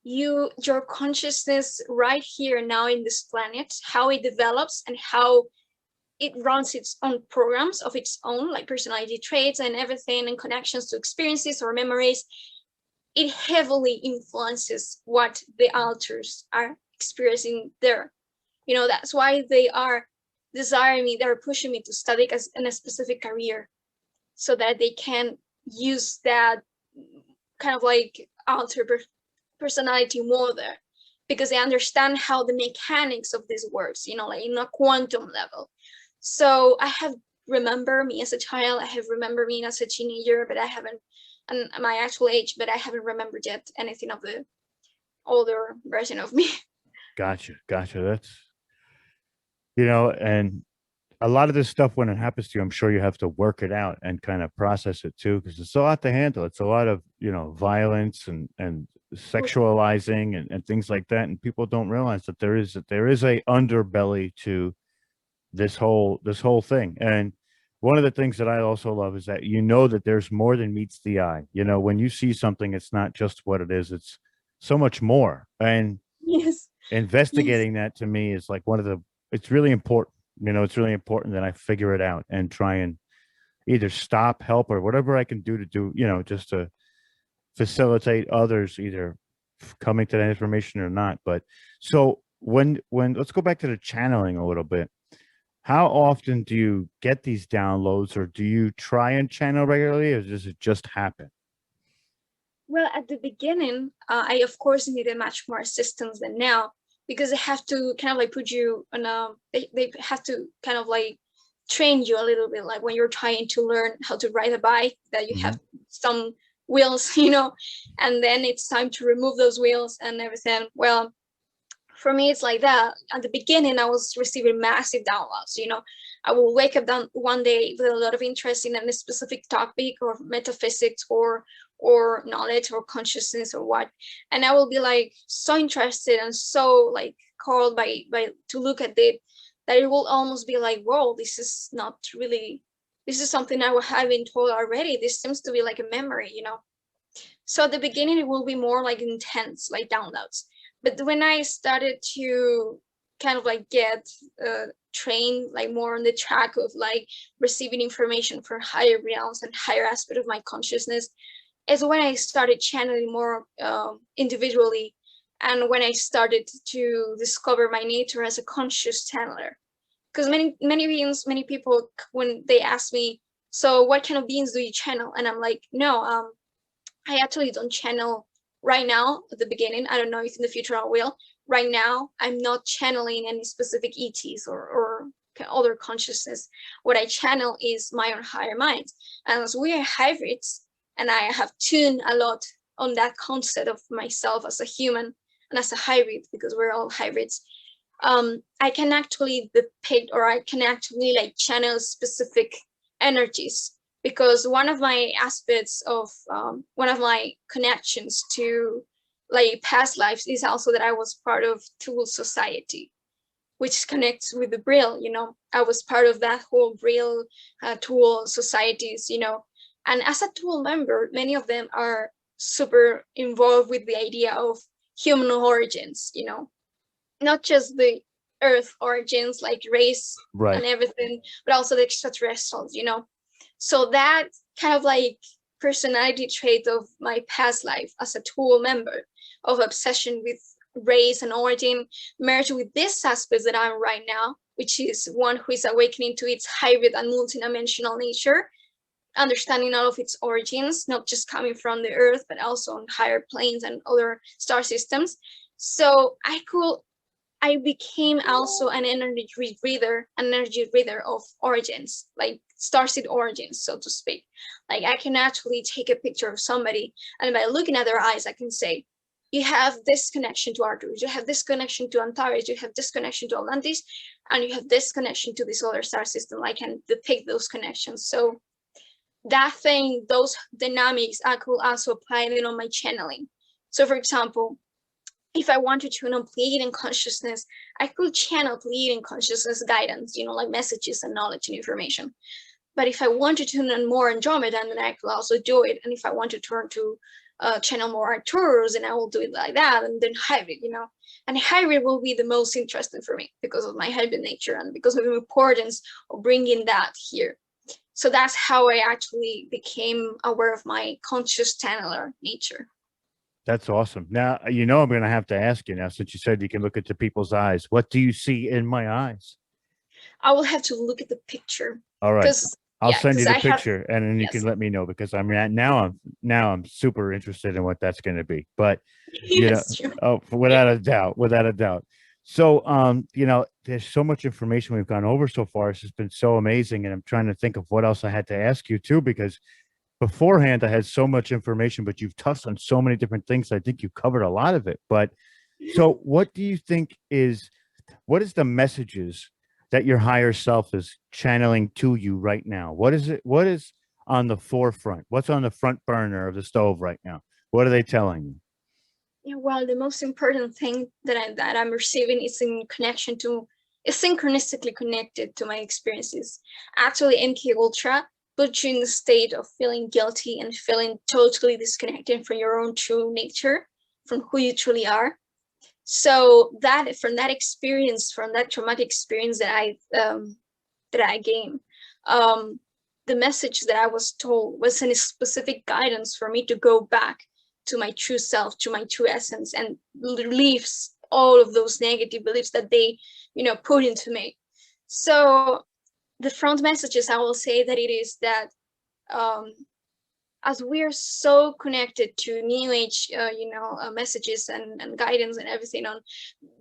Your consciousness right here now in this planet, how it develops and how it runs its own programs of its own, like personality traits and everything, and connections to experiences or memories, it heavily influences what the alters are experiencing there. You know, that's why they are desiring me, they're pushing me to study as in a specific career, so that they can use that kind of like alter personality more there, because they understand how the mechanics of this works, you know, like in a quantum level. So I have remember me as a child, I have remembered me as a teenager, but I haven't, and my actual age, but I haven't remembered yet anything of the older version of me. Gotcha. That's, and a lot of this stuff, when it happens to you, I'm sure you have to work it out and kind of process it too, because it's a lot to handle. It's a lot of, violence and sexualizing and things like that. And people don't realize that there is a underbelly to this whole thing. And one of the things that I also love is that that there's more than meets the eye. When you see something, it's not just what it is, it's so much more. And Yes. investigating that, to me, is like it's really important. It's really important that I figure it out and try and either stop, help, or whatever I can do to do, just to facilitate others either coming to that information or not. But so when let's go back to the channeling a little bit. How often do you get these downloads, or do you try and channel regularly, or does it just happen? Well, at the beginning, I of course needed much more assistance than now, because they have to kind of like put you on they have to kind of like train you a little bit, like when you're trying to learn how to ride a bike, that you have some wheels, and then it's time to remove those wheels and everything. Well, for me, it's like that. At the beginning, I was receiving massive downloads. I will wake up down one day with a lot of interest in a specific topic, or metaphysics, or knowledge, or consciousness, or what, and I will be like so interested and so like called by to look at it, that it will almost be like, whoa, this is not really, this is something I have been told already. This seems to be like a memory. So at the beginning, it will be more like intense, like downloads. But when I started to kind of like get trained like more on the track of like receiving information from higher realms and higher aspect of my consciousness, is when I started channeling more individually, and when I started to discover my nature as a conscious channeler. Because many beings, many people, when they ask me, so what kind of beings do you channel? And I'm like, no, I actually don't channel right now. At the beginning, I don't know if in the future I will. Right now, I'm not channeling any specific ETs or other consciousness. What I channel is my own higher mind. And as we are hybrids, and I have tuned a lot on that concept of myself as a human and as a hybrid, because we're all hybrids, I can actually depict, or I can actually like channel specific energies, because one of my aspects of one of my connections to like past lives is also that I was part of Tool Society, which connects with the Brill. I was part of that whole Brill Tool societies, and as a Tool member, many of them are super involved with the idea of human origins, not just the Earth origins, like race and everything, but also the extraterrestrials, So that kind of like personality trait of my past life as a Tool member, of obsession with race and origin, merged with this aspect that I'm right now, which is one who is awakening to its hybrid and multidimensional nature, understanding all of its origins, not just coming from the Earth, but also on higher planes and other star systems. So I became also an energy reader of origins, like starseed origins, so to speak. Like I can actually take a picture of somebody, and by looking at their eyes, I can say, you have this connection to Arcturus, you have this connection to Antares, you have this connection to Atlantis, and you have this connection to this other star system. I can depict those connections. So that thing, those dynamics, I could also apply it on my channeling. So for example, if I wanted to know Pleiadian consciousness, I could channel Pleiadian consciousness guidance, like messages and knowledge and information. But if I wanted to learn more Andromeda, then I could also do it. And if I want to turn to channel more Arcturus, and I will do it like that. And then hybrid, and hybrid will be the most interesting for me because of my hybrid nature and because of the importance of bringing that here. So that's how I actually became aware of my conscious channeler nature. That's awesome. Now, you know, I'm going to have to ask you now, since you said you can look into people's eyes. What do you see in my eyes? I will have to look at the picture All right. because I'll yeah, send you because the I have picture and then you can yes, let me know because now I'm super interested in what that's going to be. But you know, yes, sure. oh, without a doubt, without a doubt. So, you know, there's so much information we've gone over so far. It's just been so amazing, and I'm trying to think of what else I had to ask you too, because beforehand I had so much information, but you've touched on so many different things. I think you covered a lot of it. But so, what do you think is what is the messages that your higher self is channeling to you right now? What is it? What is on the forefront? What's on the front burner of the stove right now? What are they telling you? Yeah, well, the most important thing that I'm receiving is in connection to is synchronistically connected to my experiences. Actually, Enkei Ultra puts you in the state of feeling guilty and feeling totally disconnected from your own true nature, from who you truly are. So that from that experience, from that traumatic experience that I gained, um, the message that I was told was a specific guidance for me to go back to my true self, to my true essence, and leave all of those negative beliefs that they, put into me. So the front messages, I will say that it is that um, as we're so connected to new age, messages and guidance and everything on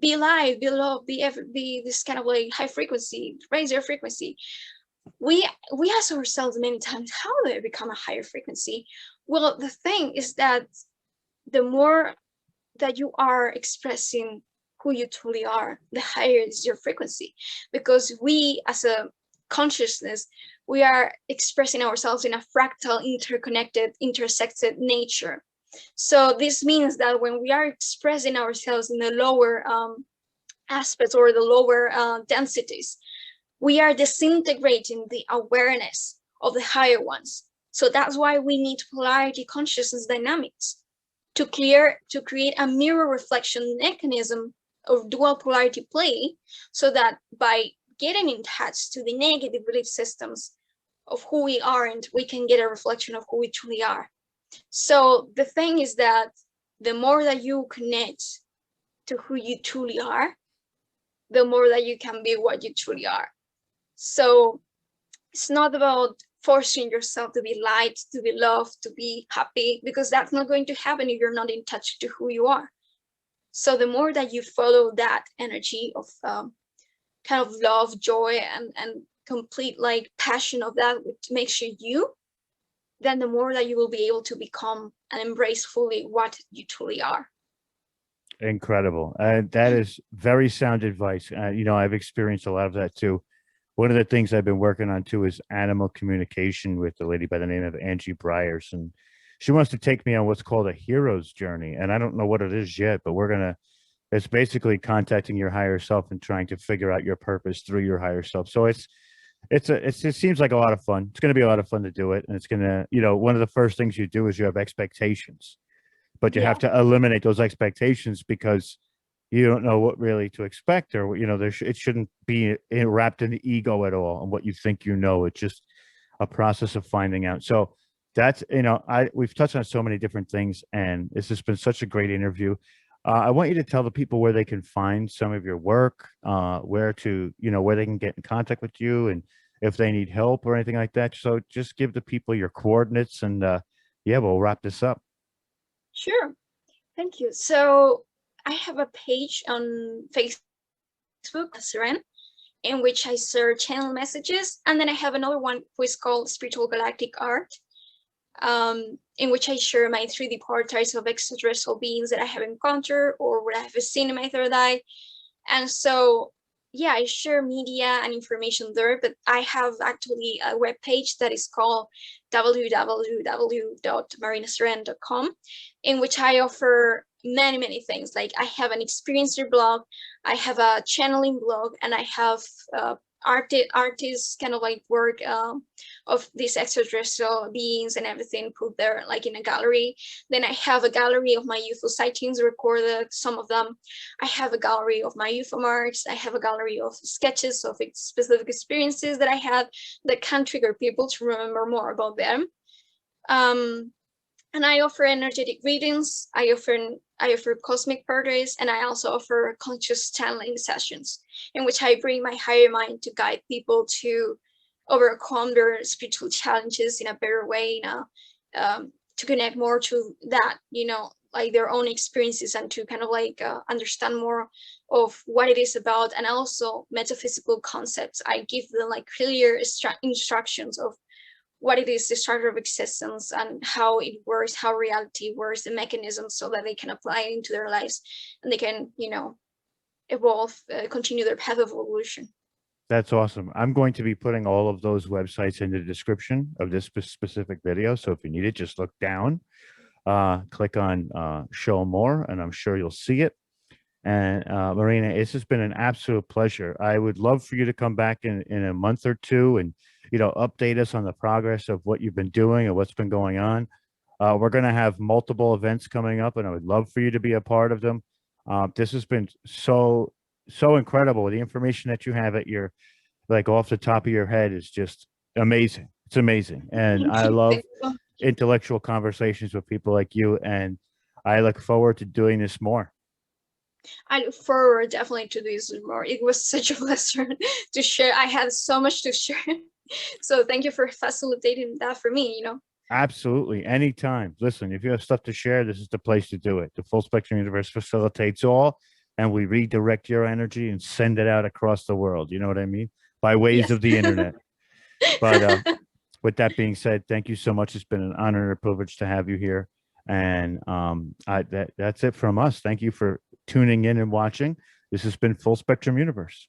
be live, be love, be this kind of like high frequency, raise your frequency. We ask ourselves many times, how do I become a higher frequency? Well, the thing is that the more that you are expressing who you truly are, the higher is your frequency. Because we, as a consciousness, we are expressing ourselves in a fractal, interconnected, intersected nature. So this means that when we are expressing ourselves in the lower aspects or the lower densities, we are disintegrating the awareness of the higher ones. So that's why we need polarity consciousness dynamics to create a mirror reflection mechanism of dual polarity play, so that by getting in touch to the negative belief systems of who we aren't, we can get a reflection of who we truly are. So the thing is that the more that you connect to who you truly are, the more that you can be what you truly are. So it's not about forcing yourself to be liked, to be loved, to be happy, because that's not going to happen if you're not in touch to who you are. So the more that you follow that energy of kind of love, joy, and complete like passion of that, which makes you you, then the more that you will be able to become and embrace fully what you truly are. Incredible. That is very sound advice. You know, I've experienced a lot of that too. One of the things I've been working on too is animal communication with a lady by the name of Angie Briers, and she wants to take me on what's called a hero's journey. And I don't know what it is yet, but it's basically contacting your higher self and trying to figure out your purpose through your higher self. So it seems like a lot of fun. It's going to be a lot of fun to do it. And it's going to, you know, one of the first things you do is you have expectations, but you Yeah, have to eliminate those expectations because you don't know what really to expect, or you know it shouldn't be wrapped in the ego at all and what you think you know. It's just a process of finding out. So that's, you know, we've touched on so many different things, and it's just been such a great interview. I want you to tell the people where they can find some of your work, where to, you know, where they can get in contact with you, and if they need help or anything like that. So just give the people your coordinates, and yeah, we'll wrap this up. sure. Thank you. So I have a page on Facebook, Seren, in which I share channel messages. And then I have another one who is called Spiritual Galactic Art, in which I share my 3D portraits of extraterrestrial beings that I have encountered or what I have seen in my third eye. And so, yeah, I share media and information there, but I have actually a web page that is called www.marinaseren.com, in which I offer many things. Like I have an experiencer blog, I have a channeling blog, and I have artists kind of like work of these extraterrestrial beings and everything put there like in a gallery. Then I have a gallery of my UFO sightings recorded, some of them. I have a gallery of my UFO marks. I have a gallery of sketches of specific experiences that I had that can trigger people to remember more about them. And I offer energetic readings. I offer cosmic portraits, and I also offer conscious channeling sessions in which I bring my higher mind to guide people to overcome their spiritual challenges in a better way, to connect more to that, like their own experiences, and to kind of like understand more of what it is about, and also metaphysical concepts. I give them like clear instructions of what it is, the structure of existence, and how it works, how reality works, the mechanisms, so that they can apply it into their lives, and they can, evolve, continue their path of evolution. That's awesome. I'm going to be putting all of those websites in the description of this specific video. So if you need it, just look down, click on show more, and I'm sure you'll see it. And Marina, it's just been an absolute pleasure. I would love for you to come back in a month or two and, update us on the progress of what you've been doing and what's been going on. We're going to have multiple events coming up, and I would love for you to be a part of them. This has been so incredible. The information that you have at your, like, off the top of your head is just amazing. It's amazing. And I love intellectual conversations with people like you, and I look forward to doing this more. I look forward definitely to this more. It was such a pleasure to share. I had so much to share. So thank you for facilitating that for me, Absolutely. Anytime. Listen, if you have stuff to share, this is the place to do it. The Full Spectrum Universe facilitates all, and we redirect your energy and send it out across the world. You know what I mean? By ways Yes. of the internet. But with that being said, thank you so much. It's been an honor and a privilege to have you here. And that's it from us. Thank you for tuning in and watching. This has been Full Spectrum Universe.